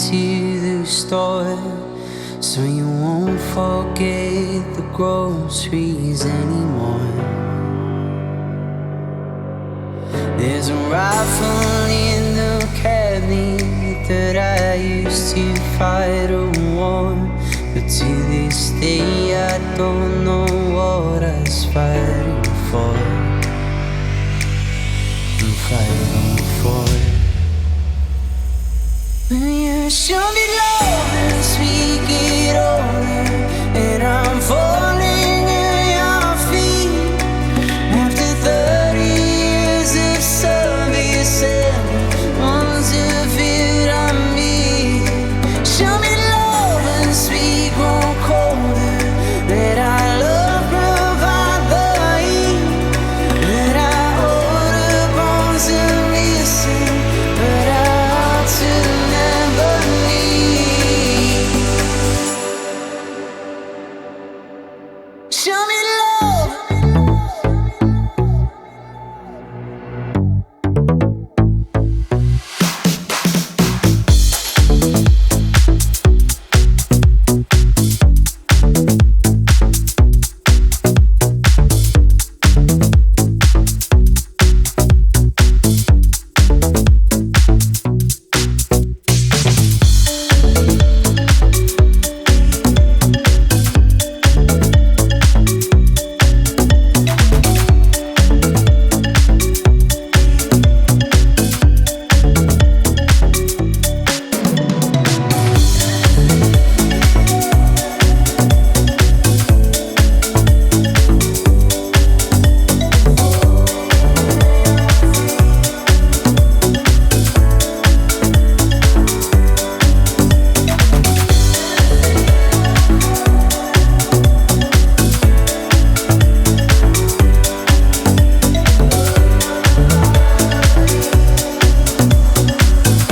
to the store so you won't forget the groceries anymore. There's a rifle in the cabinet that I used to fight a war, but to this day I don't know what I was fighting for. I'm fighting for. When you show me love and speak it over,